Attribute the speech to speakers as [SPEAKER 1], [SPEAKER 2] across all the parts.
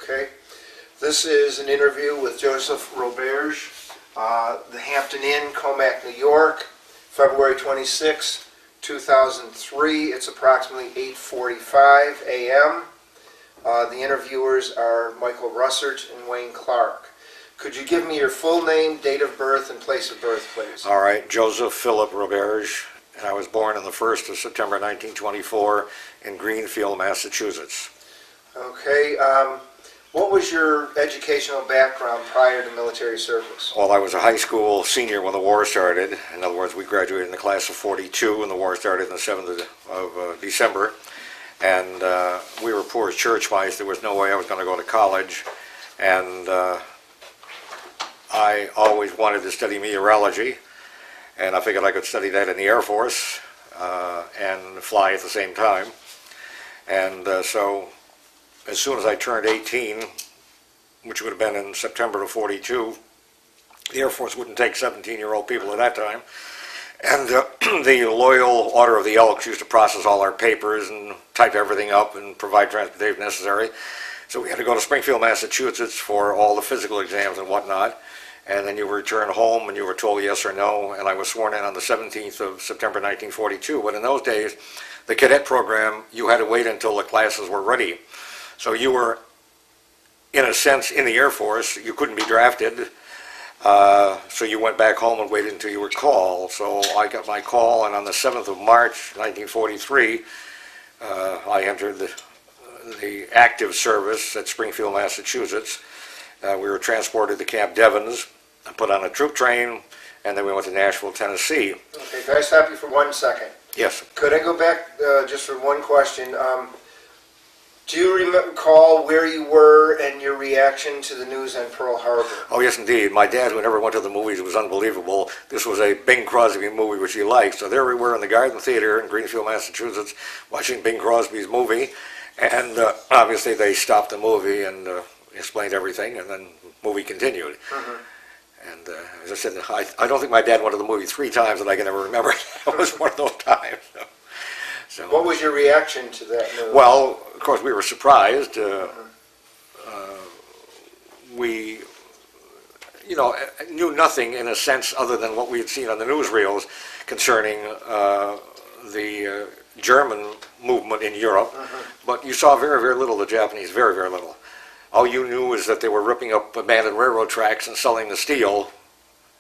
[SPEAKER 1] Okay. This is an interview with Joseph Roberge, the Hampton Inn, Commack, New York, February 26, 2003. It's approximately 8:45 a.m. The interviewers are Michael Russert and Wayne Clark. Could you give me your full name, date of birth, and place of birth, please?
[SPEAKER 2] All right, Joseph Philip Roberge, and I was born on the 1st of September 1924 in Greenfield, Massachusetts.
[SPEAKER 1] Okay. What was your educational background prior to military service?
[SPEAKER 2] Well, I was a high school senior when the war started. In other words, we graduated in the class of 42, and the war started on the 7th of December. And we were poor church mice. There was no way I was going to go to college. And I always wanted to study meteorology. And I figured I could study that in the Air Force and fly at the same time. And so as soon as I turned 18, which would have been in September of 42, the Air Force wouldn't take 17-year-old people at that time. And the Loyal Order of the Elks used to process all our papers and type everything up and provide transportation necessary. So we had to go to Springfield, Massachusetts for all the physical exams and whatnot. And then you return home and you were told yes or no. And I was sworn in on the 17th of September 1942. But in those days, the cadet program, you had to wait until the classes were ready. So you were, in a sense, in the Air Force. You couldn't be drafted. So you went back home and waited until you were called. So I got my call, and on the 7th of March, 1943, I entered the active service at Springfield, Massachusetts. We were transported to Camp Devens and put on a troop train, and then we went to Nashville, Tennessee.
[SPEAKER 1] Okay, can I stop you for 1 second?
[SPEAKER 2] Yes.
[SPEAKER 1] Could I go back just for one question? Do you recall where you were and your reaction to the news on Pearl Harbor?
[SPEAKER 2] Oh, yes, indeed. My dad, who never went to the movies, it was unbelievable. This was a Bing Crosby movie, which he liked. So there we were in the Garden Theater in Greenfield, Massachusetts, watching Bing Crosby's movie. And obviously they stopped the movie and explained everything, and then the movie continued. Mm-hmm. And as I said, I don't think my dad went to the movie 3 times that I can ever remember. It was one of those times. So,
[SPEAKER 1] what was your reaction to that movie?
[SPEAKER 2] Well, of course, we were surprised. We, knew nothing in a sense other than what we had seen on the newsreels concerning the German movement in Europe. But you saw very, very little of the Japanese, very, very little. All you knew is that they were ripping up abandoned railroad tracks and selling the steel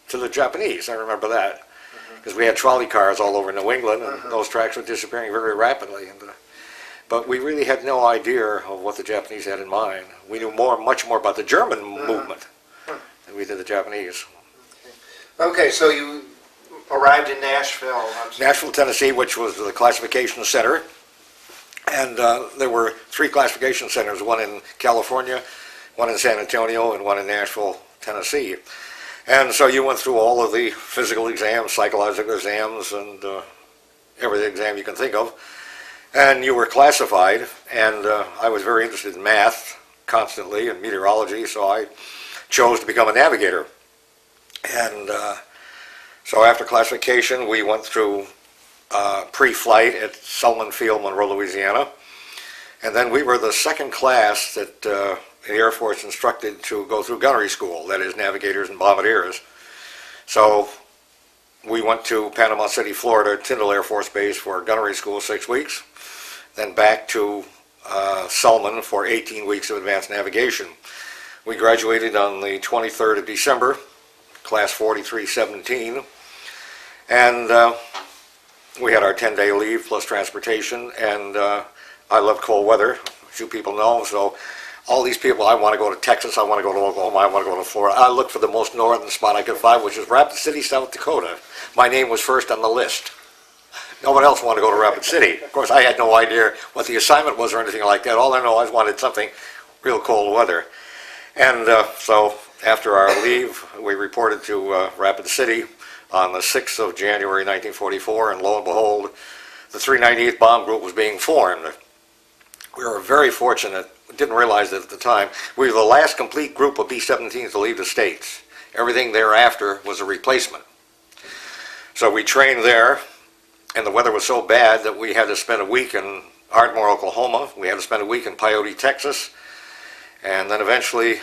[SPEAKER 2] to the Japanese. I remember that. Because we had trolley cars all over New England, and those tracks were disappearing very rapidly. But we really had no idea of what the Japanese had in mind. We knew much more about the German movement than we did the Japanese.
[SPEAKER 1] Okay, so you arrived in Nashville.
[SPEAKER 2] Nashville, Tennessee, which was the classification center. And there were 3 classification centers, one in California, one in San Antonio, and one in Nashville, Tennessee. And so you went through all of the physical exams, psychological exams, and every exam you can think of. And you were classified, and I was very interested in math constantly and meteorology, so I chose to become a navigator. And so after classification, we went through pre-flight at Sullivan Field, Monroe, Louisiana. And then we were the 2nd class that the Air Force instructed to go through gunnery school, that is, navigators and bombardiers. So we went to Panama City, Florida, Tyndall Air Force Base for gunnery school 6 weeks, then back to Sullivan for 18 weeks of advanced navigation. We graduated on the 23rd of December, class 4317, and we had our 10-day leave plus transportation, and I love cold weather, as you people know, so all these people, I want to go to Texas, I want to go to Oklahoma, I want to go to Florida. I looked for the most northern spot I could find, which is Rapid City, South Dakota. My name was first on the list. No one else wanted to go to Rapid City. Of course, I had no idea what the assignment was or anything like that. All I know, I wanted something real cold weather. And so after our leave, we reported to Rapid City on the 6th of January 1944, and lo and behold, the 398th Bomb Group was being formed. We were very fortunate, didn't realize it at the time. We were the last complete group of B-17s to leave the States. Everything thereafter was a replacement. So we trained there, and the weather was so bad that we had to spend a week in Ardmore, Oklahoma. We had to spend a week in Peyote, Texas. And then eventually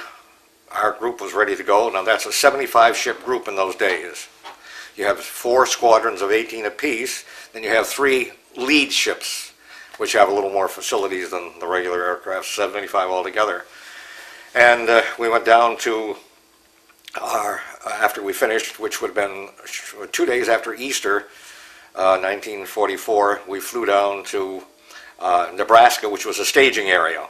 [SPEAKER 2] our group was ready to go. Now that's a 75-ship group in those days. You have 4 squadrons of 18 apiece, then you have 3 lead ships, which have a little more facilities than the regular aircraft, 75 altogether. And we went down to after we finished, which would have been 2 days after Easter, 1944, we flew down to Nebraska, which was a staging area.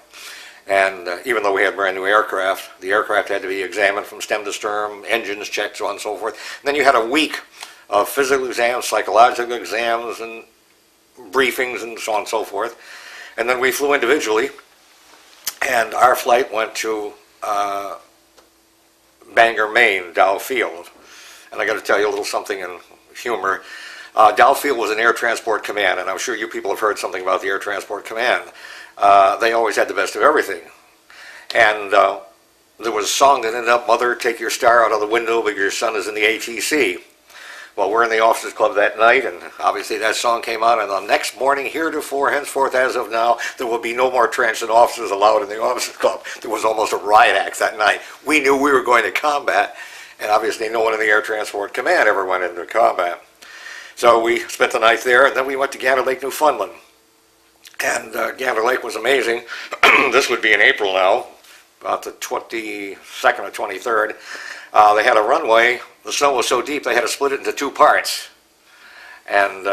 [SPEAKER 2] And even though we had brand new aircraft, the aircraft had to be examined from stem to stern, engines checked, so on and so forth. And then you had a week of physical exams, psychological exams, and briefings, and so on and so forth. And then we flew individually, and our flight went to Bangor, Maine, Dow Field. And I got to tell you a little something in humor. Dow Field was an air transport command, and I'm sure you people have heard something about the air transport command. They always had the best of everything. And there was a song that ended up, "Mother, take your star out of the window, but your son is in the ATC." Well, we're in the officers club that night, and obviously that song came out, and the next morning, heretofore, henceforth, as of now, there will be no more transient officers allowed in the officers club. There was almost a riot act that night. We knew we were going to combat, and obviously no one in the Air Transport Command ever went into combat. So we spent the night there, and then we went to Gander Lake, Newfoundland. And Gander Lake was amazing. This would be in April now, about the 22nd or 23rd. They had a runway. The snow was so deep they had to split it into 2 parts. And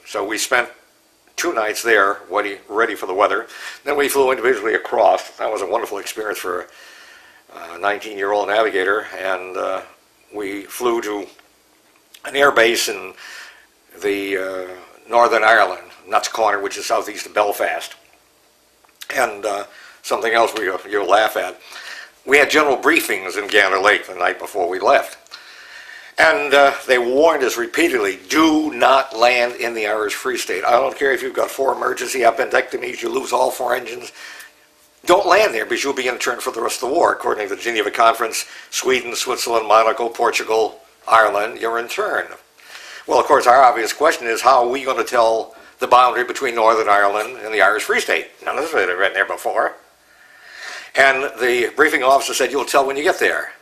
[SPEAKER 2] so we spent 2 nights there ready for the weather. Then we flew individually across. That was a wonderful experience for a 19-year-old navigator. And we flew to an air base in the Northern Ireland, Nuts Corner, which is southeast of Belfast. And something else you'll laugh at. We had general briefings in Gander Lake the night before we left. And they warned us repeatedly, do not land in the Irish Free State. I don't care if you've got 4 emergency appendectomies, you lose all 4 engines. Don't land there because you'll be interned for the rest of the war. According to the Geneva Conference, Sweden, Switzerland, Monaco, Portugal, Ireland, you're interned. Well, of course, our obvious question is, how are we going to tell the boundary between Northern Ireland and the Irish Free State? None of us had been there before. And the briefing officer said, you'll tell when you get there.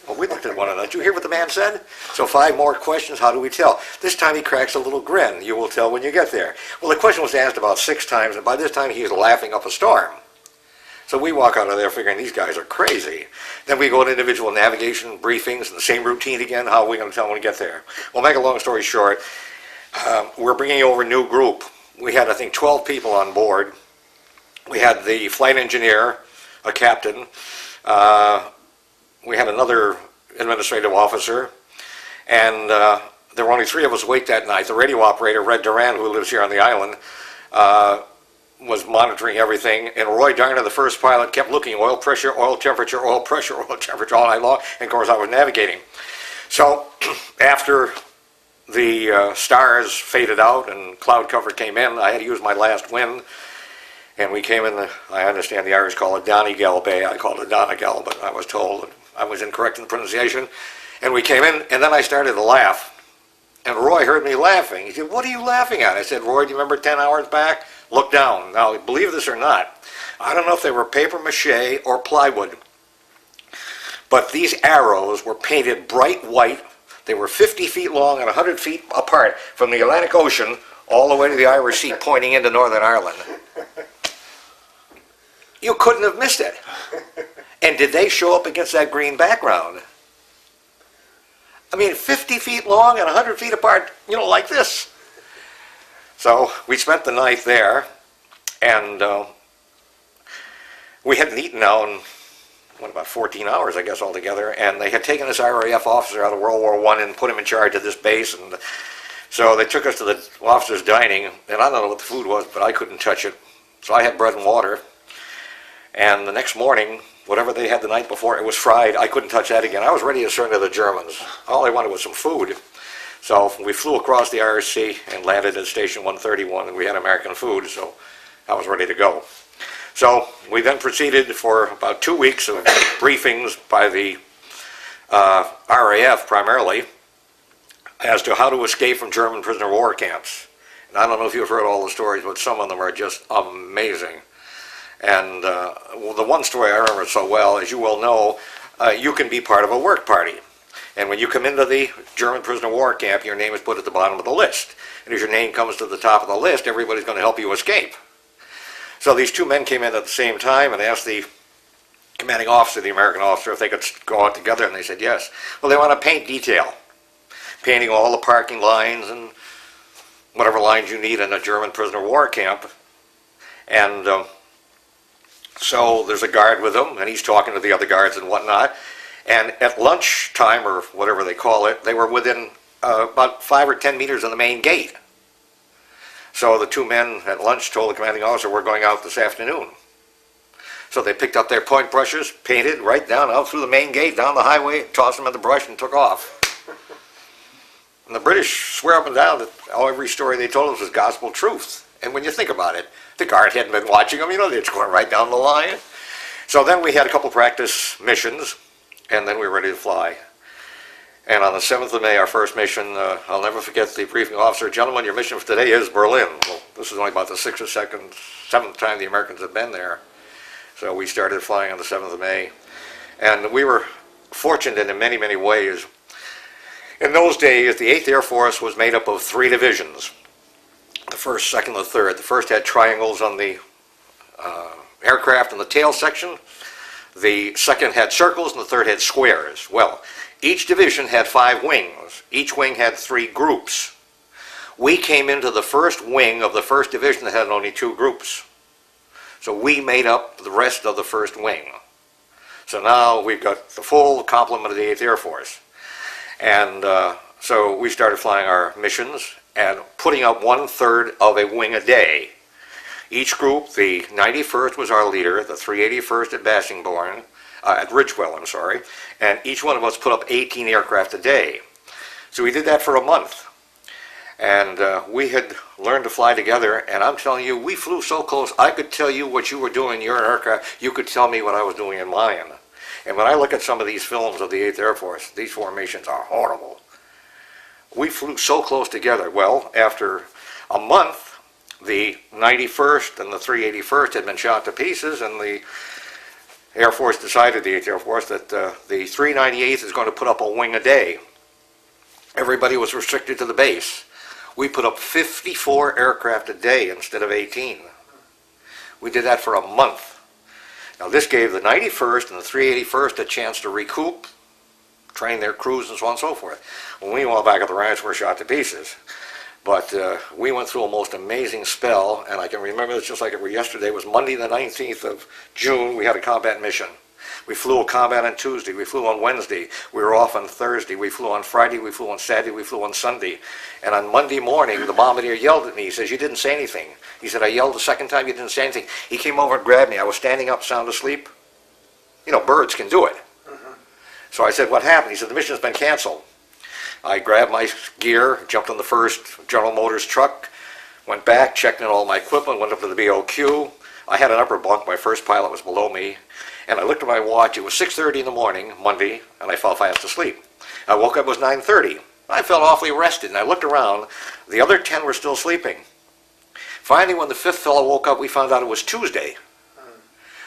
[SPEAKER 2] Well, we looked at one another. Did you hear what the man said? So 5 more questions, how do we tell? This time he cracks a little grin. You will tell when you get there. Well, the question was asked about 6 times, and by this time he was laughing up a storm. So we walk out of there figuring these guys are crazy. Then we go to individual navigation briefings, and the same routine again. How are we going to tell when we get there? Well, make a long story short, we're bringing over a new group. We had, I think, 12 people on board. We had the flight engineer, a captain. We had another administrative officer, and there were only 3 of us awake that night. The radio operator, Red Duran, who lives here on the island, was monitoring everything, and Roy Darner, the first pilot, kept looking, oil pressure, oil temperature, oil pressure, oil temperature all night long, and of course I was navigating. So after the stars faded out and cloud cover came in, I had to use my last wind. And we came in, I understand the Irish call it Donegal Bay. I called it Donegal, but I was told I was incorrect in the pronunciation. And we came in, and then I started to laugh. And Roy heard me laughing. He said, what are you laughing at? I said, Roy, do you remember 10 hours back? Look down. Now, believe this or not, I don't know if they were paper mache or plywood, but these arrows were painted bright white. They were 50 feet long and 100 feet apart from the Atlantic Ocean all the way to the Irish Sea, pointing into Northern Ireland. You couldn't have missed it. And did they show up against that green background? I mean, 50 feet long and 100 feet apart, like this. So we spent the night there, and we hadn't eaten now in, about 14 hours, I guess, altogether, and they had taken this RAF officer out of World War I and put him in charge of this base, and so they took us to the officers' dining, and I don't know what the food was, but I couldn't touch it. So I had bread and water. And the next morning, whatever they had the night before, it was fried. I couldn't touch that again. I was ready to surrender to the Germans. All I wanted was some food. So we flew across the Irish Sea and landed at Station 131, and we had American food, so I was ready to go. So we then proceeded for about 2 weeks of briefings by the RAF primarily as to how to escape from German prisoner of war camps. And I don't know if you've heard all the stories, but some of them are just amazing. And well, the one story I remember so well, as you well know, you can be part of a work party. And when you come into the German prisoner of war camp, your name is put at the bottom of the list. And as your name comes to the top of the list, everybody's going to help you escape. So these two men came in at the same time and asked the commanding officer, the American officer, if they could go out together, and they said yes. Well, they want to paint detail, painting all the parking lines and whatever lines you need in a German prisoner of war camp. And so there's a guard with them, and he's talking to the other guards and whatnot. And at lunchtime, or whatever they call it, they were within about 5 or 10 meters of the main gate. So the two men at lunch told the commanding officer, we're going out this afternoon. So they picked up their point brushes, painted right down out through the main gate, down the highway, tossed them in the brush, and took off. And the British swear up and down that every story they told us was gospel truth. And when you think about it, the guard hadn't been watching them, they're just going right down the line. So then we had a couple practice missions, and then we were ready to fly. And on the 7th of May, our first mission, I'll never forget the briefing officer, gentlemen, your mission for today is Berlin. Well, this is only about the 6th or 7th time the Americans had been there. So we started flying on the 7th of May. And we were fortunate in many, many ways. In those days, the 8th Air Force was made up of 3 divisions. The 1st, 2nd, and the 3rd. The 1st had triangles on the aircraft in the tail section. The 2nd had circles, and the 3rd had squares. Well, each division had 5 wings. Each wing had 3 groups. We came into the 1st wing of the 1st division that had only 2 groups. So we made up the rest of the 1st wing. So now we've got the full complement of the 8th Air Force. And so we started flying our missions and putting up 1/3 of a wing a day. Each group, the 91st was our leader, the 381st at Bassingbourn, at Ridgewell, I'm sorry, and each one of us put up 18 aircraft a day. So we did that for a month. And we had learned to fly together, and I'm telling you, we flew so close, I could tell you what you were doing in your aircraft, you could tell me what I was doing in mine. And when I look at some of these films of the 8th Air Force, these formations are horrible. We flew so close together. Well, after a month, the 91st and the 381st had been shot to pieces, and the Air Force decided, the 8th Air Force, that the 398th is going to put up a wing a day. Everybody was restricted to the base. We put up 54 aircraft a day instead of 18. We did that for a month. Now this gave the 91st and the 381st a chance to recoup, train their crews and so on and so forth. When we went back at the ranch, we were shot to pieces. But we went through a most amazing spell, and I can remember this just like it were yesterday. It was Monday the 19th of June. We had a combat mission. We flew a combat on Tuesday. We flew on Wednesday. We were off on Thursday. We flew on Friday. We flew on Saturday. We flew on Sunday. And on Monday morning, the bombardier yelled at me. He says, you didn't say anything. He said, I yelled the second time. You didn't say anything. He came over and grabbed me. I was standing up, sound asleep. Birds can do it. So I said, what happened? He said, the mission's been canceled. I grabbed my gear, jumped on the first General Motors truck, went back, checked in all my equipment, went up to the BOQ. I had an upper bunk. My first pilot was below me. And I looked at my watch. It was 6:30 in the morning, Monday, and I fell fast asleep. I woke up, it was 9:30. I felt awfully rested, and I looked around. The other 10 were still sleeping. Finally, when the 5th fellow woke up, we found out it was Tuesday.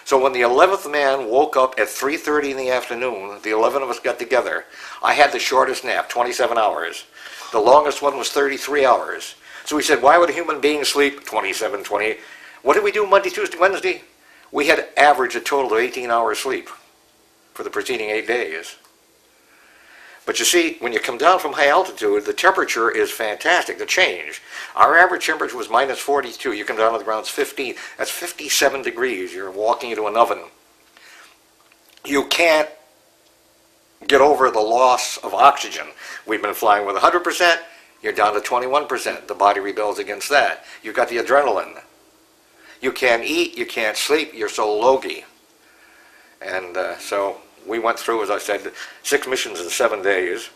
[SPEAKER 2] So when the 11th man woke up at 3:30 in the afternoon, the 11 of us got together. I had the shortest nap, 27 hours. The longest one was 33 hours. So we said, why would a human being sleep 27, 28? What did we do Monday, Tuesday, Wednesday? We had averaged a total of 18 hours sleep for the preceding 8 days. But you see, when you come down from high altitude, the temperature is fantastic, the change. Our average temperature was minus 42. You come down to the ground, it's 15. That's 57 degrees. You're walking into an oven. You can't get over the loss of oxygen. We've been flying with 100%. You're down to 21%. The body rebels against that. You've got the adrenaline. You can't eat, you can't sleep, you're so logy. And so we went through, as I said, 6 missions in 7 days.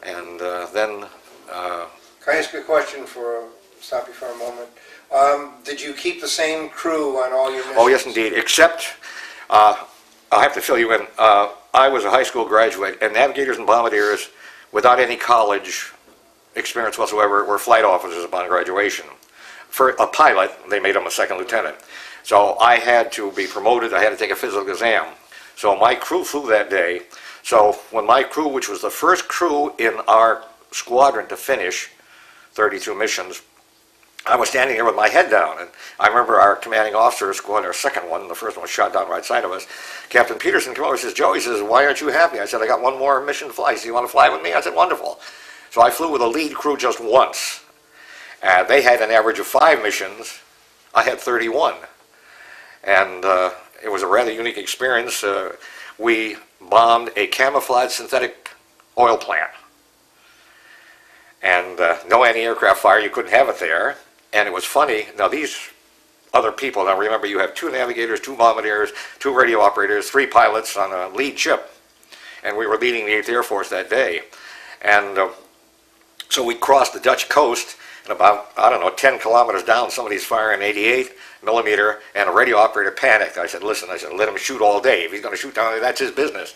[SPEAKER 2] And then...
[SPEAKER 1] Can I ask you a question stop you for a moment? Did you keep the same crew on all your missions?
[SPEAKER 2] Oh, yes, indeed, except, I'll have to fill you in, I was a high school graduate, and navigators and bombardiers, without any college experience whatsoever, were flight officers upon graduation. For a pilot, they made him a second lieutenant. So I had to be promoted. I had to take a physical exam. So my crew flew that day. So when my crew, which was the first crew in our squadron to finish 32 missions, I was standing there with my head down, and I remember our commanding officer, squad, our second one, the first one was shot down right side of us, Captain Peterson came over and says, Joe, he says, why aren't you happy? I said, I got one more mission to fly. He said, you want to fly with me? I said, wonderful. So I flew with a lead crew just once. They had an average of 5 missions. I had 31. And it was a rather unique experience. We bombed a camouflage synthetic oil plant. And no anti-aircraft fire, you couldn't have it there. And it was funny, now these other people, now remember you have 2 navigators, 2 bombardiers, 2 radio operators, 3 pilots on a lead ship. And we were leading the 8th Air Force that day. And so we crossed the Dutch coast, and about, I don't know, 10 kilometers down, somebody's firing 88 millimeter, and a radio operator panicked. I said, listen, let him shoot all day. If he's going to shoot down there, that's his business.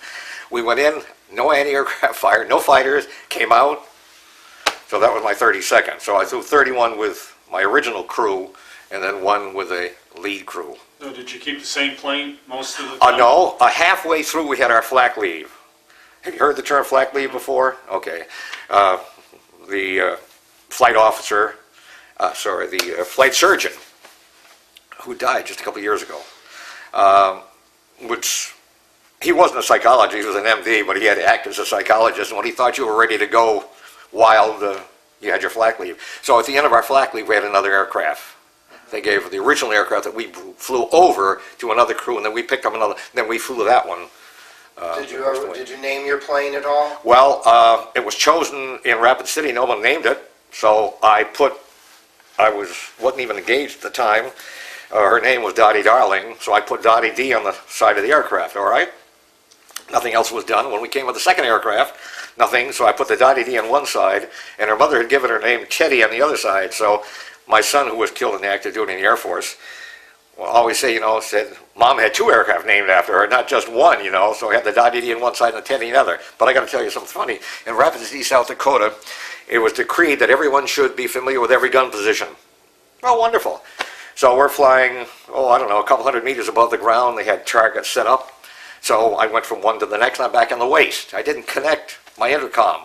[SPEAKER 2] We went in, no anti-aircraft fire, no fighters, came out. So that was my 32nd. So I flew 31 with my original crew, and then 1 with a lead crew.
[SPEAKER 3] No, did you keep the same plane most of the time?
[SPEAKER 2] No, halfway through we had our flak leave. Have you heard the term flak leave before? Okay. The flight officer, the flight surgeon, who died just a couple of years ago, he wasn't a psychologist, he was an MD, but he had to act as a psychologist, and when he thought you were ready to go wild, you had your flak leave. So at the end of our flak leave, we had another aircraft. They gave the original aircraft that we flew over to another crew, and then we picked up another, then we flew that one.
[SPEAKER 1] Did you name your plane at all?
[SPEAKER 2] Well, it was chosen in Rapid City. No one named it, so I wasn't even engaged at the time. Her name was Dottie Darling, so I put Dottie D on the side of the aircraft, all right? Nothing else was done. When we came with the second aircraft, nothing, so I put the Dottie D on one side, and her mother had given her name Teddy on the other side, so my son, who was killed in the active duty in the Air Force, will always say, said, Mom had 2 aircraft named after her, not just 1, so we had the Dottie D on one side and the Teddy on the other. But I got to tell you something funny. In Rapid City, South Dakota, it was decreed that everyone should be familiar with every gun position. Oh, wonderful. So we're flying, I don't know, a couple hundred meters above the ground. They had targets set up. So I went from one to the next, and I'm back in the waist. I didn't connect my intercom.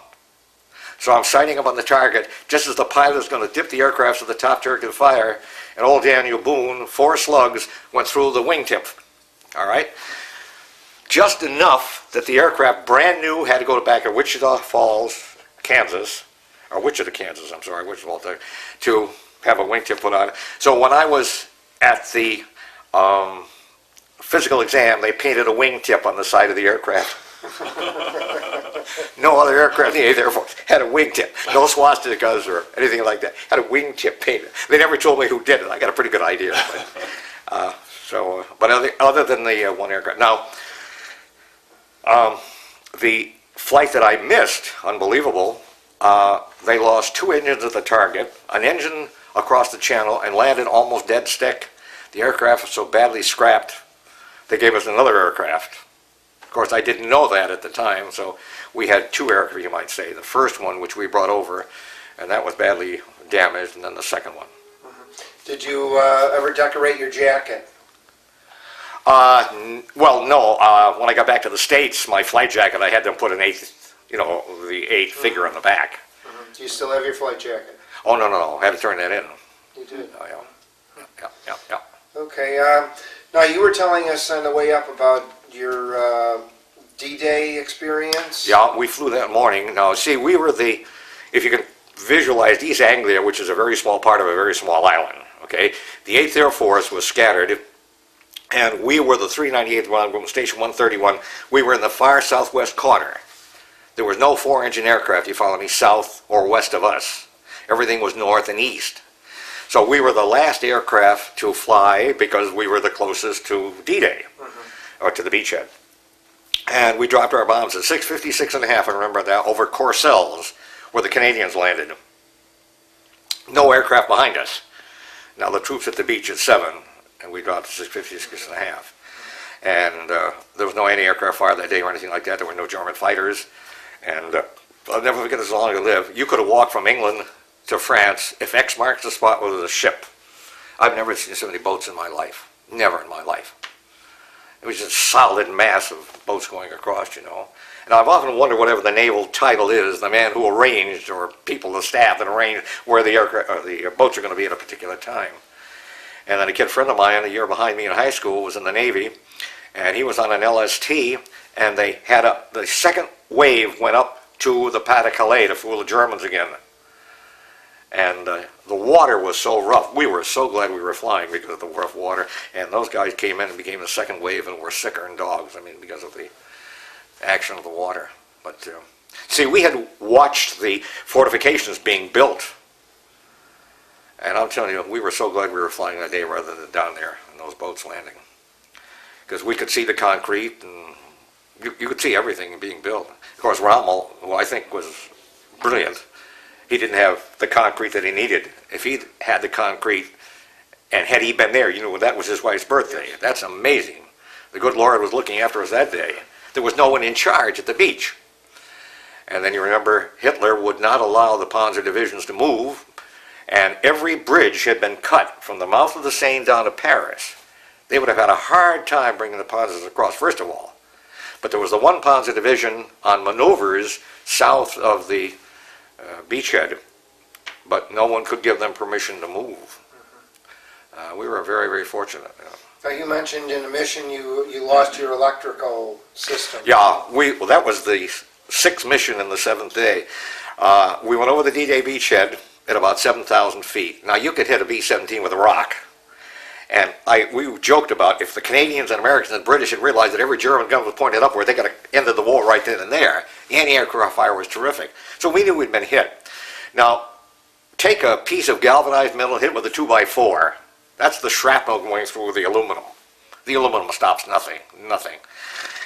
[SPEAKER 2] So I'm sighting up on the target just as the pilot is going to dip the aircraft to the top turret of fire, and old Daniel Boone, 4 slugs went through the wingtip. All right? Just enough that the aircraft, brand new, had to go back to Wichita Falls, Kansas, or Wichita, Kansas, Wichita, to have a wingtip put on. So when I was at the physical exam, they painted a wingtip on the side of the aircraft. No other aircraft in the 8th Air Force had a wingtip. No swastikas or anything like that. Had a wingtip painted. They never told me who did it. I got a pretty good idea. But other than the 1 aircraft. Now, the flight that I missed, unbelievable, they lost 2 engines at the target, an engine across the channel, and landed almost dead stick. The aircraft was so badly scrapped, they gave us another aircraft. Of course, I didn't know that at the time, so we had 2 aircraft, you might say. The first one, which we brought over, and that was badly damaged, and then the second one.
[SPEAKER 1] Did you ever decorate your jacket?
[SPEAKER 2] Well, no. When I got back to the States, my flight jacket, I had them put an 8th, the 8th figure on the back.
[SPEAKER 1] Do you still have your flight jacket?
[SPEAKER 2] Oh, no. I had to turn that in.
[SPEAKER 1] You did?
[SPEAKER 2] Oh, yeah.
[SPEAKER 1] Okay. Now, you were telling us on the way up about your D-Day experience?
[SPEAKER 2] Yeah, we flew that morning. Now, see, we were if you can visualize East Anglia, which is a very small part of a very small island, okay? The 8th Air Force was scattered, and we were the 398th Round Station 131. We were in the far southwest corner. There was no 4-engine aircraft, you follow me, south or west of us. Everything was north and east. So we were the last aircraft to fly because we were the closest to D-Day, or to the beachhead. And we dropped our bombs at 6:56 and a half, I remember that, over Courcelles, where the Canadians landed. No aircraft behind us. Now the troops at the beach at 7, and we dropped at 6:56 and a half. And there was no anti-aircraft fire that day or anything like that. There were no German fighters. And I'll never forget this as long as I live. You could have walked from England to France if X marks the spot was a ship. I've never seen so many boats in my life. Never in my life. It was just solid mass of boats going across, you know. And I've often wondered whatever the naval title is, the man who arranged, or people, the staff that arranged where the aircraft, or the boats are going to be at a particular time. And then a kid friend of mine, a year behind me in high school, was in the Navy, and he was on an LST, and they had the second wave went up to the Pas-de-Calais to fool the Germans again. And the water was so rough. We were so glad we were flying because of the rough water. And those guys came in and became the second wave and were sicker than dogs. I mean, because of the action of the water. But see, we had watched the fortifications being built. And I'm telling you, we were so glad we were flying that day rather than down there in those boats landing. Because we could see the concrete, and you could see everything being built. Of course, Rommel, who I think was brilliant, he didn't have the concrete that he needed. If he'd had the concrete, and had he been there, you know, that was his wife's birthday. That's amazing. The good Lord was looking after us that day. There was no one in charge at the beach. And then you remember Hitler would not allow the Panzer divisions to move, and every bridge had been cut from the mouth of the Seine down to Paris. They would have had a hard time bringing the Panzers across, first of all. But there was the one Panzer division on maneuvers south of the beachhead, but no one could give them permission to move. We were very, very fortunate.
[SPEAKER 1] Now, you mentioned in a mission you lost your electrical system.
[SPEAKER 2] Yeah, well, that was the 6th mission in the 7th day. We went over the D-Day beachhead at about 7,000 feet. Now, you could hit a B-17 with a rock. And we joked about if the Canadians and Americans and British had realized that every German gun was pointed upward, they could have ended the war right then and there. The anti-aircraft fire was terrific. So we knew we'd been hit. Now, take a piece of galvanized metal hit with a 2x4. That's the shrapnel going through the aluminum. The aluminum stops nothing.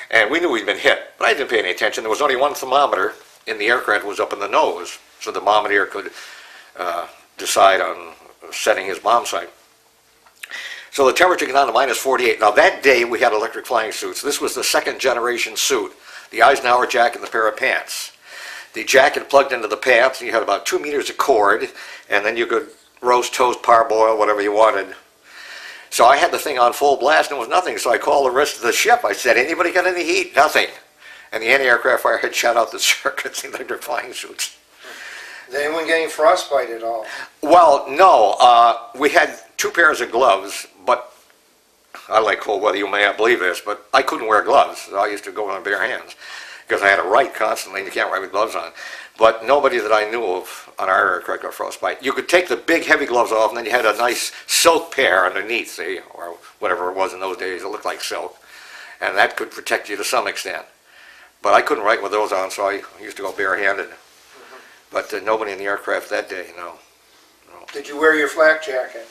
[SPEAKER 2] And we knew we'd been hit, but I didn't pay any attention. There was only one thermometer in the aircraft, was up in the nose, so the bombardier could decide on setting his bomb sight. So the temperature got down to minus 48. Now that day we had electric flying suits. This was the 2nd generation suit, the Eisenhower jacket and the pair of pants. The jacket plugged into the pants, and you had about 2 meters of cord, and then you could roast, toast, parboil, whatever you wanted. So I had the thing on full blast and it was nothing, so I called the rest of the ship. I said, anybody got any heat? Nothing. And the anti-aircraft fire had shut out the circuits in the electric flying suits.
[SPEAKER 1] Did anyone get any frostbite at all?
[SPEAKER 2] Well, no. We had 2 pairs of gloves, but I like cold weather, you may not believe this, but I couldn't wear gloves. So I used to go on bare hands because I had to write constantly and you can't write with gloves on. But nobody that I knew of on our aircraft got frostbite. You could take the big heavy gloves off and then you had a nice silk pair underneath, see, or whatever it was in those days. It looked like silk. And that could protect you to some extent. But I couldn't write with those on, so I used to go barehanded. But nobody in the aircraft that day, no.
[SPEAKER 1] Did you wear your flak jacket?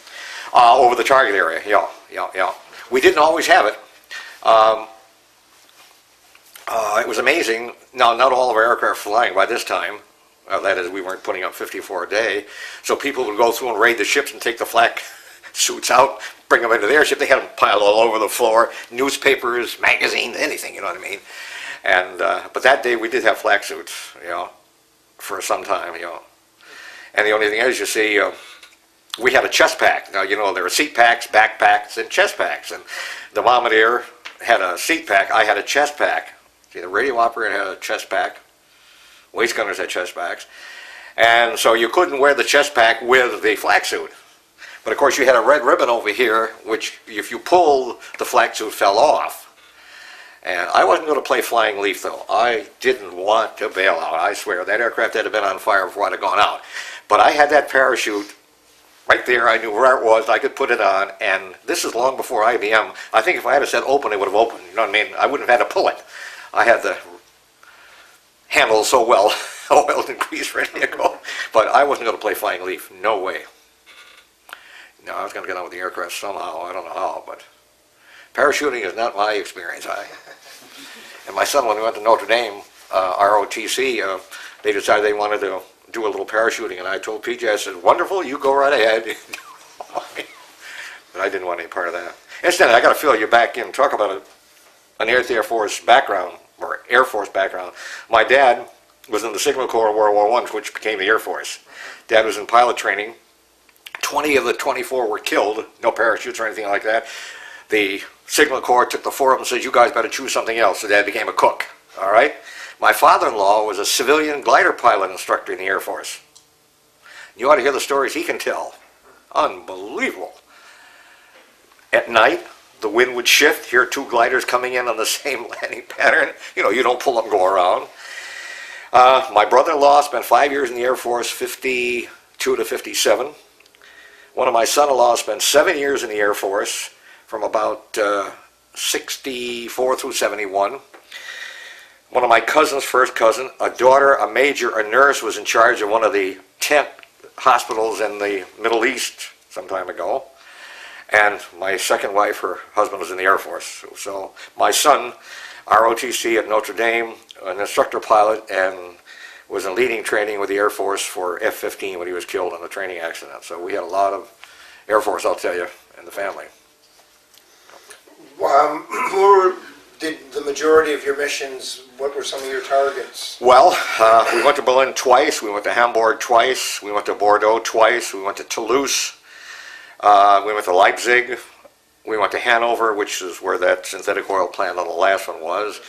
[SPEAKER 2] Over the target area, yeah. We didn't always have it. It was amazing. Now, not all of our aircraft flying by this time. That is, we weren't putting up 54 a day. So people would go through and raid the ships and take the flak suits out, bring them into their ship. They had them piled all over the floor, newspapers, magazines, anything, you know what I mean? And but that day we did have flak suits, for some time, And the only thing is, you see, we had a chest pack. Now, there are seat packs, backpacks, and chest packs. And the bombardier had a seat pack. I had a chest pack. See, the radio operator had a chest pack. Waist gunners had chest packs. And so you couldn't wear the chest pack with the flak suit. But of course you had a red ribbon over here, which if you pulled, the flak suit fell off. And I wasn't going to play flying leaf, though. I didn't want to bail out. I swear, that aircraft had been on fire before I'd have gone out. But I had that parachute right there. I knew where it was. I could put it on. And this is long before IBM. I think if I had said open, it would have opened. You know what I mean? I wouldn't have had to pull it. I had the handle so well oiled and greased ready to go. But I wasn't going to play flying leaf. No way. No, I was going to get on with the aircraft somehow. I don't know how, but parachuting is not my experience. And my son, when we went to Notre Dame, ROTC, they decided they wanted to do a little parachuting, and I told PJ, I said, wonderful, you go right ahead. But I didn't want any part of that. Incidentally, I got to fill you back in, talk about an Air Force background, or Air Force background. My dad was in the Signal Corps in World War I, which became the Air Force. Dad was in pilot training. 20 of the 24 were killed, no parachutes or anything like that. The Signal Corps took the four of them and said, you guys better choose something else. So Dad became a cook, all right? My father-in-law was a civilian glider pilot instructor in the Air Force. You ought to hear the stories he can tell. Unbelievable. At night, the wind would shift, hear two gliders coming in on the same landing pattern. You know, you don't pull up and go around. My brother-in-law spent 5 years in the Air Force, 52 to 57. One of my son-in-laws spent 7 years in the Air Force, from about 64 through 71. One of my cousins, first cousin, a daughter, a major, a nurse, was in charge of one of the tent hospitals in the Middle East some time ago. And my second wife, her husband, was in the Air Force. So my son, ROTC at Notre Dame, an instructor pilot, and was in leading training with the Air Force for F-15 when he was killed in a training accident. So we had a lot of Air Force, I'll tell you, in the family.
[SPEAKER 1] Did the majority of your missions, what were some of your targets?
[SPEAKER 2] Well, we went to Berlin twice, we went to Hamburg twice, we went to Bordeaux twice, we went to Toulouse, we went to Leipzig, we went to Hanover, which is where that synthetic oil plant on the last one was.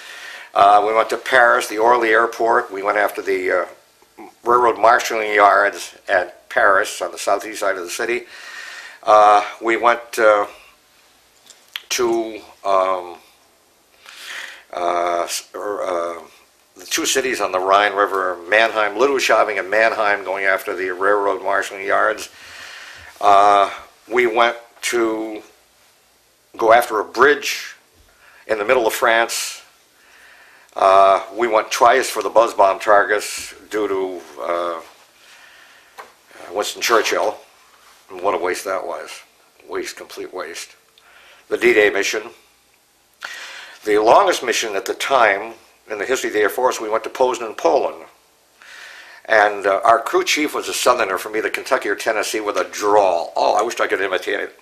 [SPEAKER 2] We went to Paris, the Orly Airport. We went after the railroad marshalling yards at Paris on the southeast side of the city. We went to the two cities on the Rhine River, Mannheim, Ludwigshafen and Mannheim, going after the railroad marshalling yards. We went to go after a bridge in the middle of France. We went twice for the buzz bomb targets due to Winston Churchill. And what a waste that was. Waste, complete waste. The D-Day mission. The longest mission at the time in the history of the Air Force, we went to Poznan, Poland. And our crew chief was a southerner from either Kentucky or Tennessee with a drawl. Oh, I wished I could imitate it.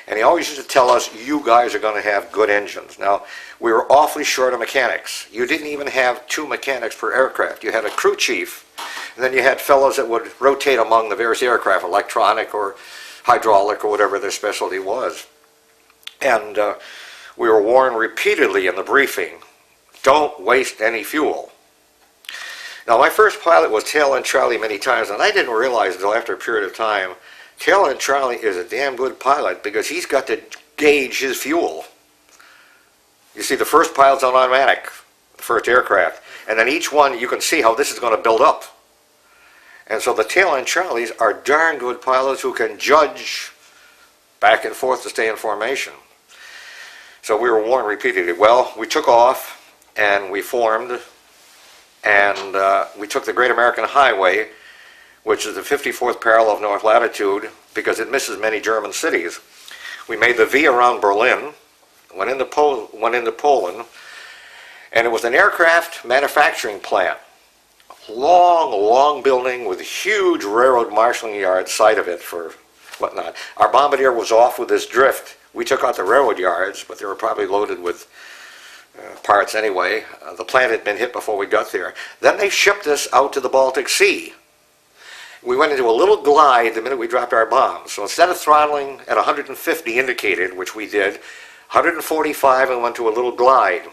[SPEAKER 2] And he always used to tell us, you guys are going to have good engines. Now, we were awfully short of mechanics. You didn't even have 2 mechanics per aircraft. You had a crew chief, and then you had fellows that would rotate among the various aircraft, electronic or hydraulic or whatever their specialty was. And we were warned repeatedly in the briefing, don't waste any fuel. Now, my first pilot was Tail End Charlie many times, and I didn't realize until after a period of time, Tail End Charlie is a damn good pilot because he's got to gauge his fuel. You see, the first pilot's on automatic, the first aircraft, and then each one, you can see how this is going to build up. And so the Tail End Charlies are darn good pilots who can judge back and forth to stay in formation. So we were warned repeatedly. Well, we took off and we formed, and we took the Great American Highway, which is the 54th parallel of north latitude, because it misses many German cities. We made the V around Berlin, went into Poland, and it was an aircraft manufacturing plant. Long, long building with a huge railroad marshalling yard side of it for whatnot. Our bombardier was off with this drift. We took out the railroad yards, but they were probably loaded with parts anyway. The plant had been hit before we got there. Then they shipped us out to the Baltic Sea. We went into a little glide the minute we dropped our bombs. So instead of throttling at 150 indicated, which we did, 145 and went to a little glide.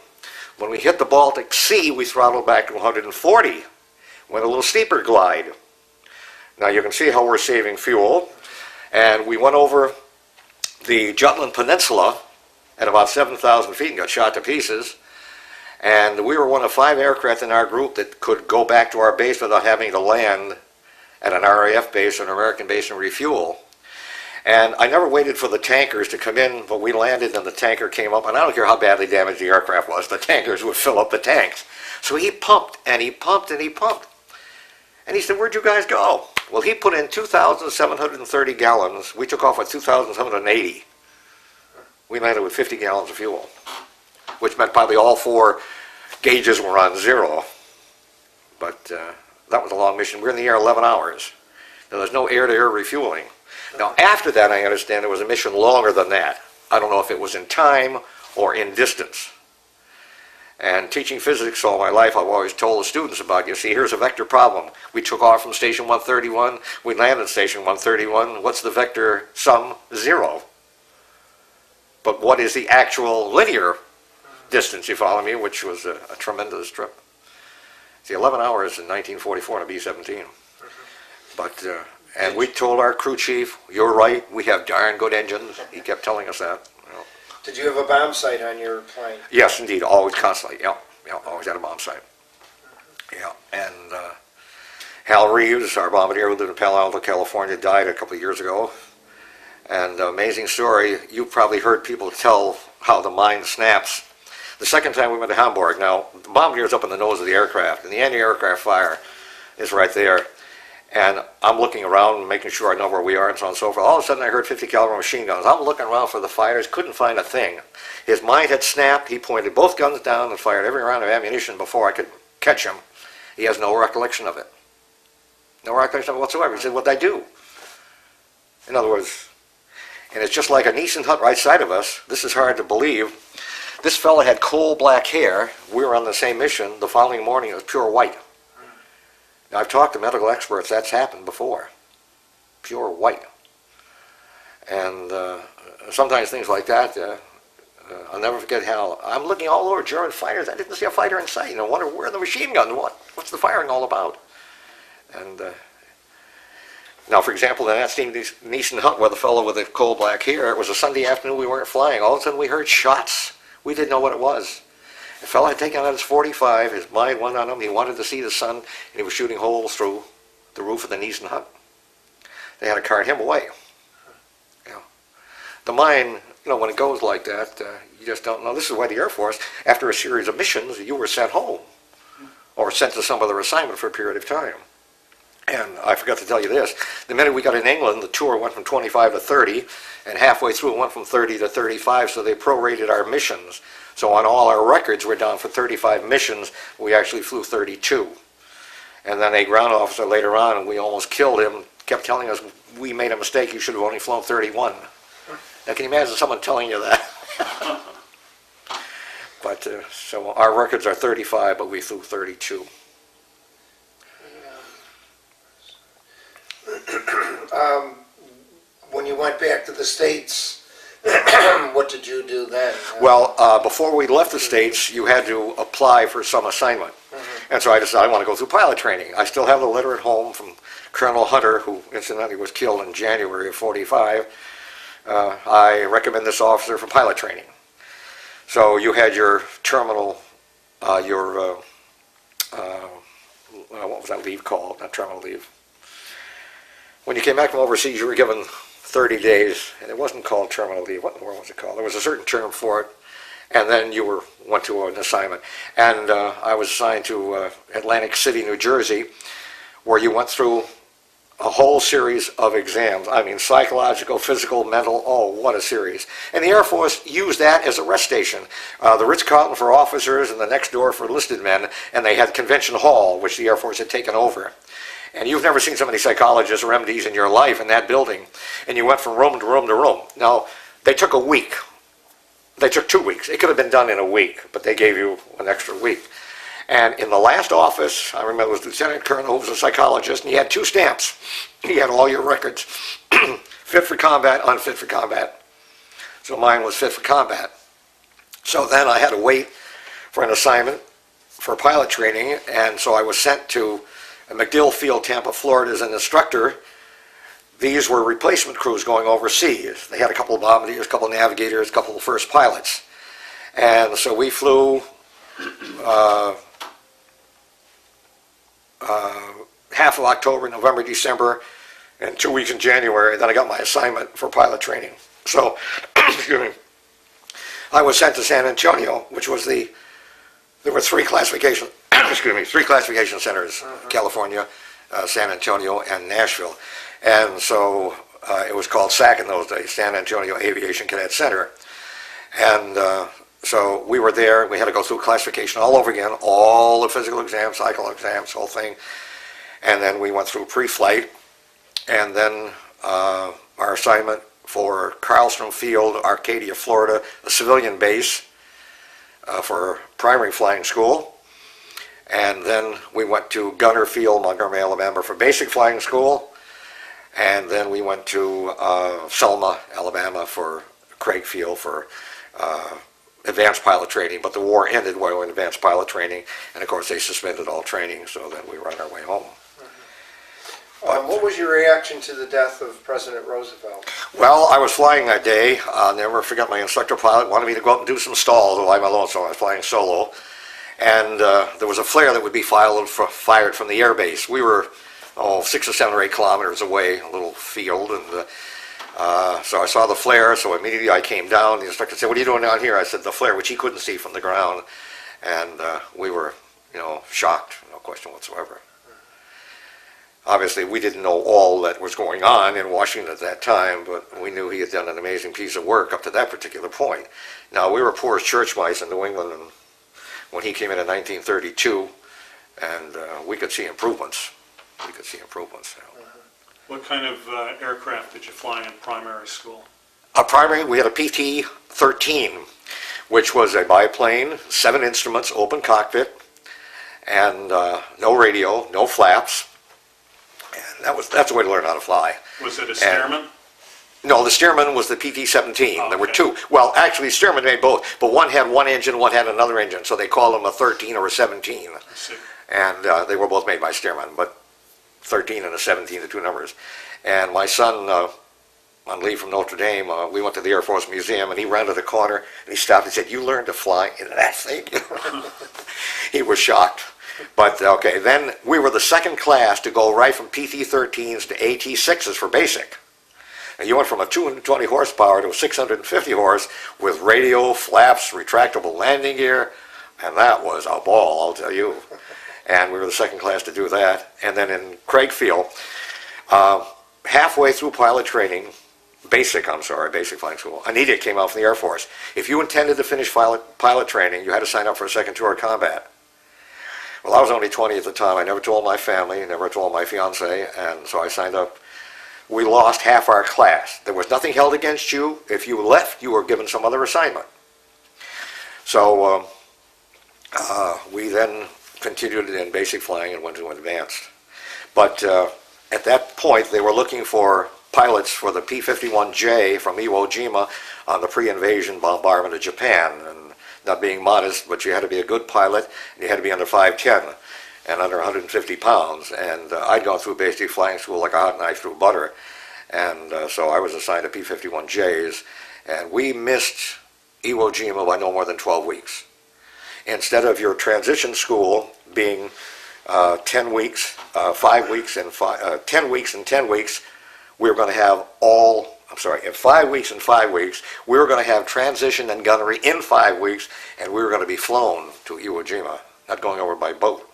[SPEAKER 2] When we hit the Baltic Sea, we throttled back to 140. Went a little steeper glide. Now you can see how we're saving fuel. And we went over the Jutland Peninsula at about 7,000 feet and got shot to pieces. And we were one of 5 aircraft in our group that could go back to our base without having to land at an RAF base or an American base and refuel. And I never waited for the tankers to come in, but we landed and the tanker came up, and I don't care how badly damaged the aircraft was, the tankers would fill up the tanks. So he pumped and he pumped and he pumped. And he said, where'd you guys go? Well, he put in 2,730 gallons. We took off with 2,780. We landed with 50 gallons of fuel, which meant probably all 4 gauges were on 0. But that was a long mission. We were in the air 11 hours. Now, there's no air-to-air refueling. Now, after that, I understand there was a mission longer than that. I don't know if it was in time or in distance. And teaching physics all my life, I've always told the students about, you see, here's a vector problem. We took off from station 131. We landed at station 131. What's the vector sum? 0. but what is the actual linear distance, you follow me, which was a tremendous trip. See, 11 hours in 1944 on a B-17. But, and we told our crew chief, you're right, we have darn good engines. He kept telling us that. You know.
[SPEAKER 1] Did you have a bomb sight on your plane?
[SPEAKER 2] Yes, indeed, always, constantly, yeah, always had a bomb sight. Yeah, and Hal Reeves, our bombardier who lived in Palo Alto, California, died a couple of years ago. And amazing story, you probably heard people tell how the mine snaps. The second time we went to Hamburg, now, the bombardier is up in the nose of the aircraft, and the anti-aircraft fire is right there. And I'm looking around, making sure I know where we are, and so on and so forth. All of a sudden, I heard 50 caliber machine guns. I'm looking around for the fighters, couldn't find a thing. His mind had snapped. He pointed both guns down and fired every round of ammunition before I could catch him. He has no recollection of it. No recollection of it whatsoever. He said, what'd I do? In other words, and it's just like a Nissan hut right side of us. This is hard to believe. This fella had coal black hair. We were on the same mission. The following morning, it was pure white. Now, I've talked to medical experts. That's happened before. Pure white. And sometimes things like that, I'll never forget how I'm looking all over German fighters. I didn't see a fighter in sight. I wonder where the machine gun. What's the firing all about? And now, for example, in that Nissan hut where the fellow with the coal black hair, it was a Sunday afternoon. We weren't flying. All of a sudden, we heard shots. We didn't know what it was. The fellow had taken out his .45. His mind went on him. He wanted to see the sun, and he was shooting holes through the roof of the Nissan hut. They had to cart him away. You know, the mine, you know, when it goes like that, you just don't know. This is why the Air Force, after a series of missions, you were sent home or sent to some other assignment for a period of time. And I forgot to tell you this. The minute we got in England, the tour went from 25 to 30, and halfway through it went from 30 to 35, so they prorated our missions. So on all our records, we're down for 35 missions. We actually flew 32. And then a ground officer later on, and we almost killed him, kept telling us, we made a mistake, you should have only flown 31. Now, can you imagine someone telling you that? But, so our records are 35, but we flew 32.
[SPEAKER 1] When you went back to the States, what did you do then?
[SPEAKER 2] Well, before we left the States, you had to apply for some assignment. And so I decided I want to go through pilot training. I still have the letter at home from Colonel Hunter, who incidentally was killed in January of '45. I recommend this officer for pilot training. So you had your terminal, what was that leave called? Not terminal leave. When you came back from overseas, you were given 30 days, and it wasn't called terminal leave. What in the world was it called? There was a certain term for it, and then you went to an assignment. And I was assigned to Atlantic City, New Jersey, where you went through a whole series of exams. I mean, psychological, physical, mental, oh, what a series. And the Air Force used that as a rest station. The Ritz-Carlton for officers and the next door for enlisted men, and they had Convention Hall, which the Air Force had taken over. And you've never seen so many psychologists or MDs in your life in that building. And you went from room to room to room. Now, they took a week. They took 2 weeks. It could have been done in a week, but they gave you an extra week. And in the last office, I remember it was Lieutenant Colonel, who was a psychologist, and he had 2 stamps. He had all your records. Fit for combat, unfit for combat. So mine was fit for combat. So then I had to wait for an assignment for pilot training, and so I was sent to MacDill Field, Tampa, Florida, as an instructor. These were replacement crews going overseas. They had a couple of bombardiers, a couple of navigators, a couple of first pilots. And so we flew half of October, November, December, and 2 weeks in January. Then I got my assignment for pilot training. So, excuse me, I was sent to San Antonio, which was there were 3 classifications. Excuse me, 3 classification centers, California, San Antonio, and Nashville. And so it was called SAC in those days, San Antonio Aviation Cadet Center. And so we were there, we had to go through classification all over again, all the physical exams, psychological exams, whole thing. And then we went through pre-flight, and then our assignment for Carlstrom Field, Arcadia, Florida, a civilian base for primary flying school. And then we went to Gunner Field, Montgomery, Alabama for basic flying school. And then we went to Selma, Alabama for Greenfield for advanced pilot training, but the war ended while we were in advanced pilot training, and of course they suspended all training, so then we were on our way home.
[SPEAKER 1] What was your reaction to the death of President Roosevelt?
[SPEAKER 2] Well, I was flying that day. I'll never forget, my instructor pilot wanted me to go up and do some stalls while I'm alone, so I was flying solo. And there was a flare that would be fired from the air base. We were, 6 or 7 or 8 kilometers away, a little field, and so I saw the flare, so immediately I came down. The instructor said, "What are you doing down here?" I said, "The flare," which he couldn't see from the ground. And we were, shocked, no question whatsoever. Obviously, we didn't know all that was going on in Washington at that time, but we knew he had done an amazing piece of work up to that particular point. Now, we were poor as church mice in New England and when he came in 1932, and we could see improvements. We could see improvements.
[SPEAKER 3] What kind of aircraft did you fly in primary school?
[SPEAKER 2] Primary, we had a PT-13, which was a biplane, 7 instruments, open cockpit, and no radio, no flaps. And that's the way to learn how to fly.
[SPEAKER 3] Was it a Stearman?
[SPEAKER 2] No, the Stearman was the PT-17.
[SPEAKER 3] Oh,
[SPEAKER 2] there were
[SPEAKER 3] okay.
[SPEAKER 2] 2. Well, actually, Stearman made both, but one had one engine, one had another engine, so they called them a 13 or a 17.
[SPEAKER 3] I see.
[SPEAKER 2] And they were both made by Stearman, but 13 and a 17, the 2 numbers. And my son, on leave from Notre Dame, we went to the Air Force Museum, and he rounded a corner, and he stopped and said, "You learned to fly in that thing?" He was shocked. But, okay, then we were the second class to go right from PT-13s to AT-6s for basic. And you went from a 220 horsepower to a 650 horse with radio, flaps, retractable landing gear, and that was a ball, I'll tell you. And we were the second class to do that. And then in Greenfield, halfway through pilot training, basic flying school, an edict came out from the Air Force. If you intended to finish pilot training, you had to sign up for a second tour of combat. Well, I was only 20 at the time. I never told my family, never told my fiance, and so I signed up. We lost half our class. There was nothing held against you. If you left, you were given some other assignment. So we then continued in basic flying and went to advanced. But at that point, they were looking for pilots for the P-51J from Iwo Jima on the pre-invasion bombardment of Japan. And not being modest, but you had to be a good pilot, and you had to be under 5'10", and under 150 pounds. And I'd gone through basic flying school like a hot knife through butter. And so I was assigned to P-51Js, and we missed Iwo Jima by no more than 12 weeks. Instead of your transition school being 10 weeks, 5 weeks, and 10 weeks and 10 weeks, we were going to have in 5 weeks and 5 weeks, we were going to have transition and gunnery in 5 weeks, and we were going to be flown to Iwo Jima, not going over by boat.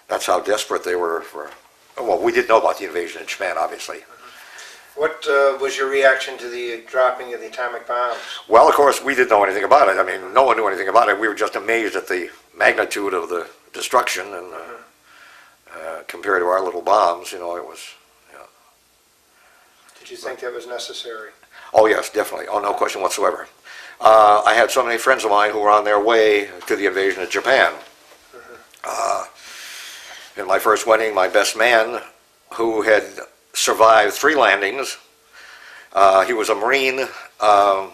[SPEAKER 2] That's how desperate they were for, well, we didn't know about the invasion of Japan, obviously.
[SPEAKER 1] What was your reaction to the dropping of the atomic bombs?
[SPEAKER 2] Well, of course, we didn't know anything about it. I mean, no one knew anything about it. We were just amazed at the magnitude of the destruction, and compared to our little bombs, it was...
[SPEAKER 1] Did you think that was necessary?
[SPEAKER 2] Oh, yes, definitely. Oh, no question whatsoever. I had so many friends of mine who were on their way to the invasion of Japan. In my first wedding, my best man, who had survived 3 landings, he was a Marine, I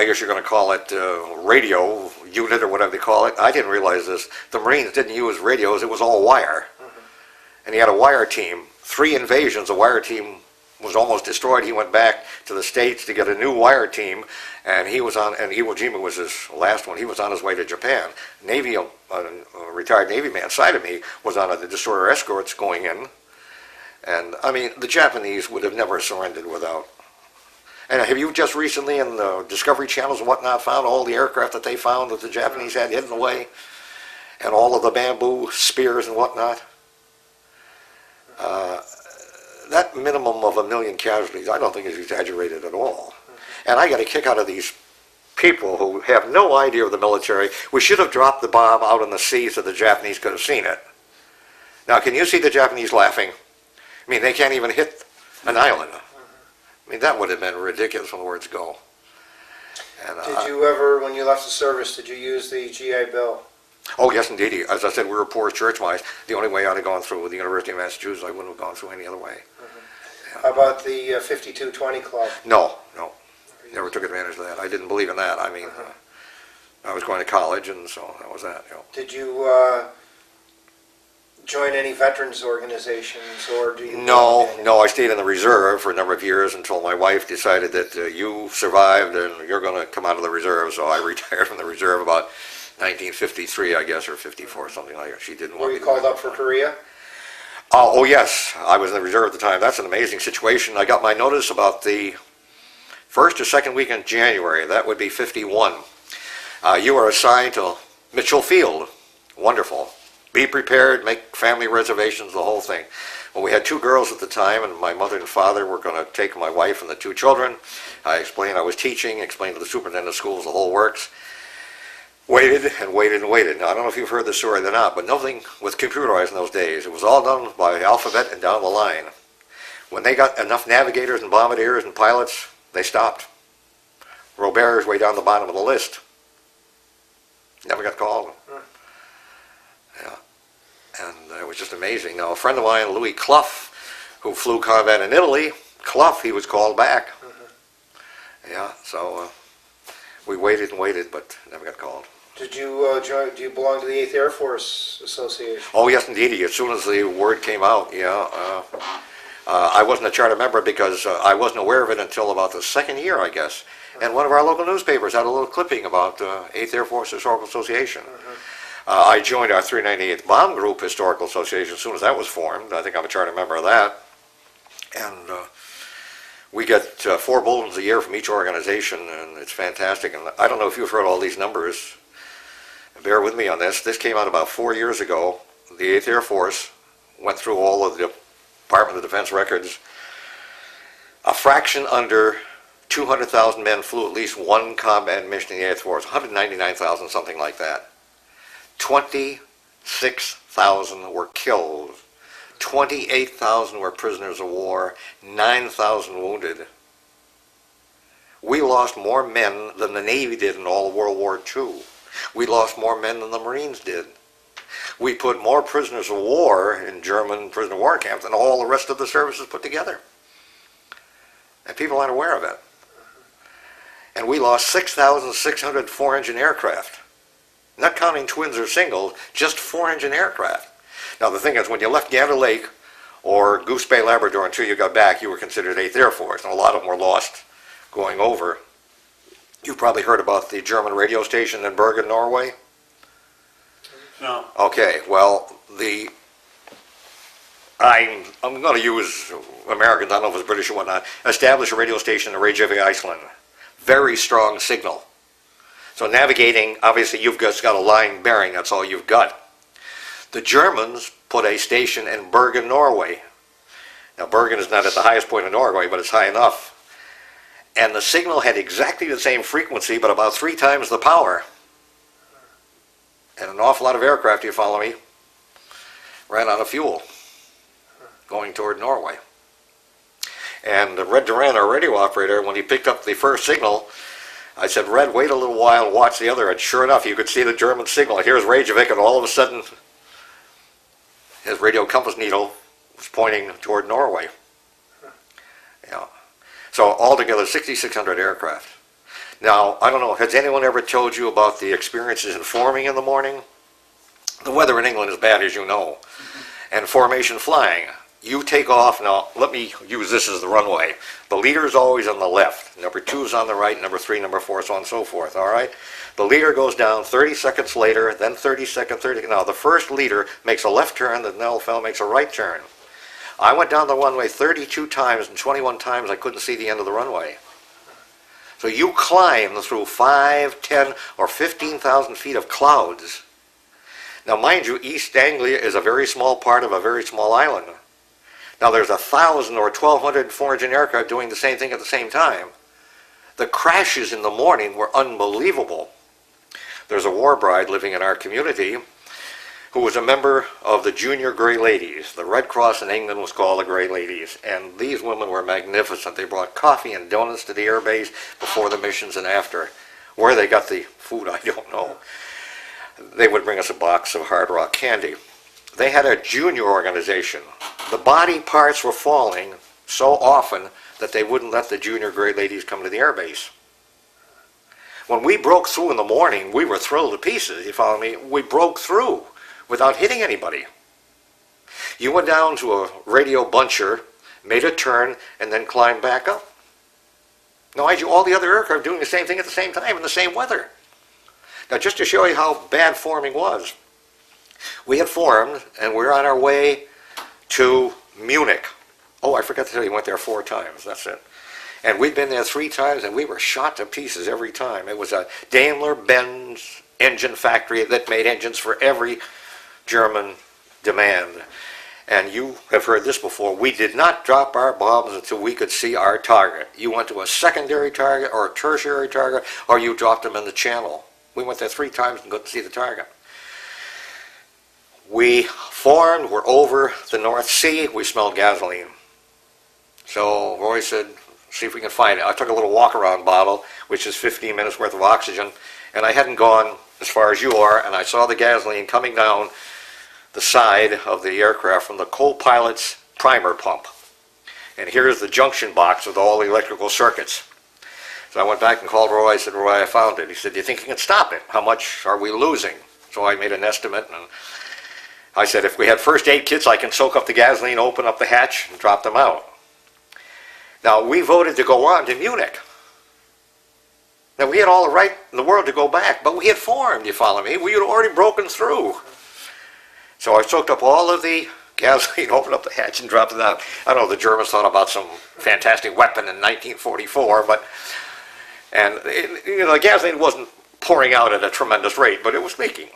[SPEAKER 2] guess you're going to call it radio unit or whatever they call it. I didn't realize this. The Marines didn't use radios, it was all wire. And he had a wire team. 3 invasions, the wire team was almost destroyed. He went back to the States to get a new wire team, and he was on, and Iwo Jima was his last one. He was on his way to Japan. Navy, a retired Navy man side of me, was on the destroyer escorts going in. And, I mean, the Japanese would have never surrendered without. And have you just recently in the Discovery Channels and whatnot found all the aircraft that they found that the Japanese had hidden away? And all of the bamboo spears and whatnot? That minimum of 1 million casualties, I don't think is exaggerated at all. And I got a kick out of these people who have no idea of the military. We should have dropped the bomb out in the sea so the Japanese could have seen it. Now, can you see the Japanese laughing? I mean, they can't even hit an island. I mean, that would have been ridiculous when the words go. And,
[SPEAKER 1] Did you ever, when you left the service, did you use the GI Bill?
[SPEAKER 2] Oh, yes, indeed. As I said, we were poor church mice. The only way I'd have gone through the University of Massachusetts, I wouldn't have gone through any other way.
[SPEAKER 1] How about the 5220 club?
[SPEAKER 2] No, no, never took advantage of that. I didn't believe in that. I mean, I was going to college, and so that was that. You know.
[SPEAKER 1] Did you join any veterans organizations, or do you?
[SPEAKER 2] No, I stayed in the reserve for a number of years until my wife decided that you survived and you're going to come out of the reserve. So I retired from the reserve about 1953, I guess, or 54, something like that. She didn't want
[SPEAKER 1] Were
[SPEAKER 2] me
[SPEAKER 1] you
[SPEAKER 2] to
[SPEAKER 1] called
[SPEAKER 2] go.
[SPEAKER 1] up for Korea?
[SPEAKER 2] Oh, yes, I was in the reserve at the time. That's an amazing situation. I got my notice about the first or second week in January. That would be 51. You are assigned to Mitchell Field. Wonderful. Be prepared, make family reservations, the whole thing. Well, we had 2 girls at the time, and my mother and father were going to take my wife and the 2 children. I explained I was teaching, explained to the superintendent of schools the whole works. Waited and waited and waited. Now, I don't know if you've heard this story or not, but nothing was computerized in those days. It was all done by alphabet and down the line. When they got enough navigators and bombardiers and pilots, they stopped. Roberge way down the bottom of the list. Never got called. Yeah. And it was just amazing. Now, a friend of mine, Louis Clough, who flew combat in Italy, Clough, he was called back. Yeah, so we waited and waited, but never got called.
[SPEAKER 1] Did you join? Do you belong to the 8th Air Force Association?
[SPEAKER 2] Oh, yes, indeed. As soon as the word came out, yeah. I wasn't a charter member because I wasn't aware of it until about the second year, I guess. And one of our local newspapers had a little clipping about 8th Air Force Historical Association. I joined our 398th Bomb Group Historical Association as soon as that was formed. I think I'm a charter member of that. And we get 4 bulletins a year from each organization, and it's fantastic. And I don't know if you've heard all these numbers. Bear with me on this. This came out about 4 years ago. The 8th Air Force went through all of the Department of Defense records. A fraction under 200,000 men flew at least one combat mission in the 8th Force. 199,000, something like that. 26,000 were killed. 28,000 were prisoners of war. 9,000 wounded. We lost more men than the Navy did in all of World War II. We lost more men than the Marines did. We put more prisoners of war in German prisoner of war camps than all the rest of the services put together. And people aren't aware of it. And we lost 6,600 4-engine aircraft. Not counting twins or singles, just 4-engine aircraft. Now the thing is, when you left Gander Lake or Goose Bay, Labrador until you got back, you were considered 8th Air Force, and a lot of them were lost going over. You've probably heard about the German radio station in Bergen, Norway?
[SPEAKER 3] No.
[SPEAKER 2] Okay, well, I'm going to use Americans, I don't know if it's British or whatnot, established a radio station in Reykjavik, Iceland. Very strong signal. So navigating, obviously you've just got a line bearing, that's all you've got. The Germans put a station in Bergen, Norway. Now Bergen is not at the highest point in Norway, but it's high enough. And the signal had exactly the same frequency, but about 3 times the power. And an awful lot of aircraft, you follow me, ran out of fuel going toward Norway. And Red Duran, our radio operator, when he picked up the first signal, I said, Red, wait a little while and watch the other. And sure enough, you could see the German signal. Here's Reykjavik, and all of a sudden, his radio compass needle was pointing toward Norway. Yeah. So altogether, 6,600 aircraft. Now, I don't know, has anyone ever told you about the experiences in forming in the morning? The weather in England is bad, as you know. And formation flying. You take off, now let me use this as the runway. The leader is always on the left. Number 2 is on the right, number 3, number 4, so on and so forth, all right? The leader goes down 30 seconds later, then 30 seconds, 30. Now, the first leader makes a left turn, the Naval makes a right turn. I went down the runway 32 times, and 21 times I couldn't see the end of the runway. So you climb through 5, 10, or 15,000 feet of clouds. Now, mind you, East Anglia is a very small part of a very small island. Now, there's 1,000 or 1,200 4-engine aircraft doing the same thing at the same time. The crashes in the morning were unbelievable. There's a war bride living in our community who was a member of the Junior Grey Ladies. The Red Cross in England was called the Grey Ladies, and these women were magnificent. They brought coffee and donuts to the air base before the missions and after. Where they got the food, I don't know. They would bring us a box of Hard Rock candy. They had a junior organization. The body parts were falling so often that they wouldn't let the junior grade ladies come to the air base. When we broke through in the morning, we were thrilled to pieces, you follow me? We broke through without hitting anybody. You went down to a radio buncher, made a turn, and then climbed back up. Now, mind you, all the other aircraft doing the same thing at the same time in the same weather. Now, just to show you how bad forming was, we had formed, and we were on our way to Munich. Oh, I forgot to tell you, we went there 4 times, that's it. And we'd been there 3 times, and we were shot to pieces every time. It was a Daimler-Benz engine factory that made engines for every German demand. And you have heard this before, we did not drop our bombs until we could see our target. You went to a secondary target or a tertiary target, or you dropped them in the channel. We went there 3 times and couldn't see the target. We formed, we're over the North Sea, we smelled gasoline. So Roy said, see if we can find it. I took a little walk-around bottle, which is 15 minutes worth of oxygen, and I hadn't gone as far as you are, and I saw the gasoline coming down the side of the aircraft from the co-pilot's primer pump. And here's the junction box with all the electrical circuits. So I went back and called Roy. I said, Roy, I found it. He said, do you think you can stop it? How much are we losing? So I made an estimate, and I said, if we had first aid kits, I can soak up the gasoline, open up the hatch, and drop them out. Now, we voted to go on to Munich. Now, we had all the right in the world to go back, but we had formed, you follow me? We had already broken through. So I soaked up all of the gasoline, opened up the hatch, and dropped it out. I don't know, the Germans thought about some fantastic weapon in 1944, but, and the gasoline wasn't pouring out at a tremendous rate, but it was leaking.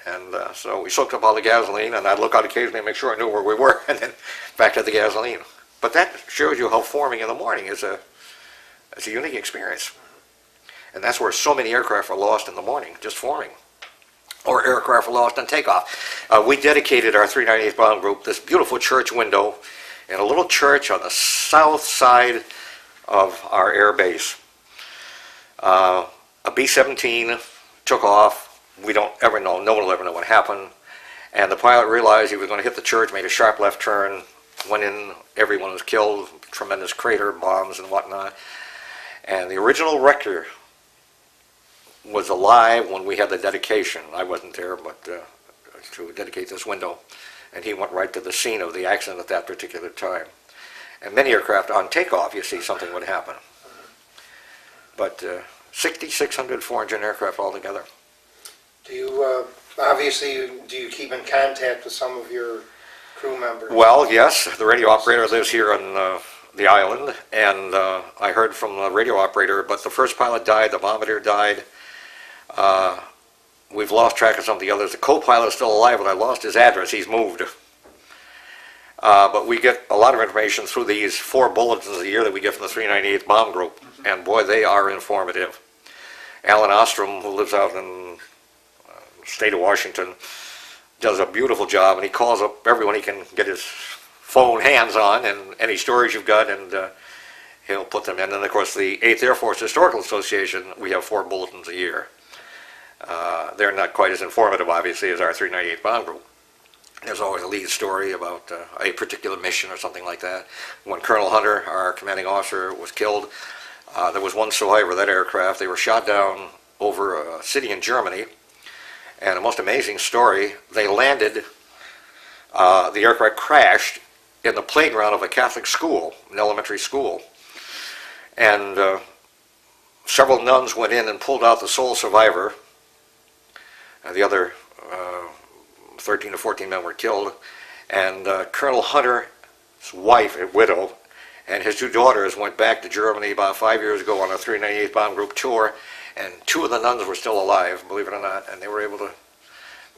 [SPEAKER 2] And so we soaked up all the gasoline, and I'd look out occasionally and make sure I knew where we were, and then back to the gasoline. But that shows you how forming in the morning is a unique experience. And that's where so many aircraft are lost in the morning, just forming. Or aircraft are lost on takeoff. We dedicated our 398th Bomb Group this beautiful church window in a little church on the south side of our air base. A B-17 took off. We don't ever know, no one will ever know what happened. And the pilot realized he was going to hit the church, made a sharp left turn, went in, everyone was killed, tremendous crater, bombs and whatnot. And the original rector was alive when we had the dedication. I wasn't there, but to dedicate this window. And he went right to the scene of the accident at that particular time. And many aircraft on takeoff, you see something would happen. But 6,600 foreign aircraft altogether.
[SPEAKER 1] Do you, obviously, do you keep in contact with some of your crew members?
[SPEAKER 2] Well, yes. The radio operator lives here on the island, and I heard from the radio operator, but the first pilot died, the bombardier died. We've lost track of some of the others. The co-pilot is still alive, but I lost his address. He's moved. But we get a lot of information through these 4 bulletins a year that we get from the 398th Bomb Group, and boy, they are informative. Alan Ostrom, who lives out in the state of Washington, does a beautiful job, and he calls up everyone he can get his phone hands on, and any stories you've got, and he'll put them in. And of course, the 8th Air Force Historical Association, we have 4 bulletins a year. They're not quite as informative, obviously, as our 398 Bomb Group. There's always a lead story about a particular mission or something like that. When Colonel Hunter, our commanding officer, was killed, there was one survivor of that aircraft. They were shot down over a city in Germany. And a most amazing story, they landed, the aircraft crashed in the playground of a Catholic school, an elementary school. And several nuns went in and pulled out the sole survivor. The other 13 or 14 men were killed. And Colonel Hunter's wife, a widow, and his 2 daughters went back to Germany about 5 years ago on a 398th Bomb Group tour. And 2 of the nuns were still alive, believe it or not, and they were able to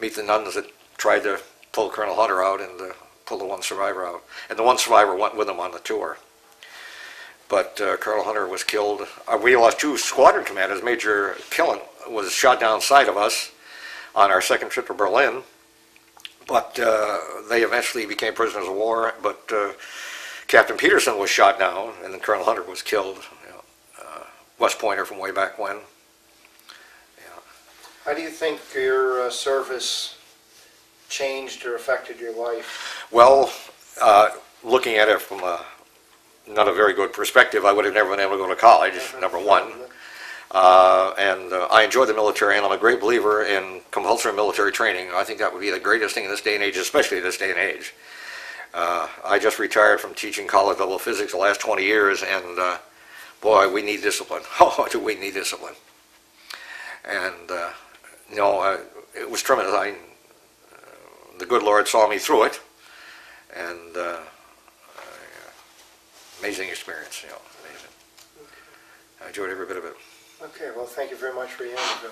[SPEAKER 2] meet the nuns that tried to pull Colonel Hunter out and pull the one survivor out. And the one survivor went with them on the tour. But Colonel Hunter was killed. We lost 2 squadron commanders. Major Killen was shot down sight of us on our second trip to Berlin. But they eventually became prisoners of war. But Captain Peterson was shot down, and then Colonel Hunter was killed. West Pointer from way back when.
[SPEAKER 1] How do you think your service changed or affected your life?
[SPEAKER 2] Well, looking at it from a not a very good perspective. I would have never been able to go to college, number one. I enjoy the military, and I'm a great believer in compulsory military training. I think that would be the greatest thing in this day and age, especially this day and age. I just retired from teaching college level physics the last 20 years, and boy, we need discipline. Oh, do we need discipline. And, it was tremendous. The good Lord saw me through it, and amazing experience, amazing. I enjoyed every bit of it.
[SPEAKER 1] Okay, well, thank you very much for your interview.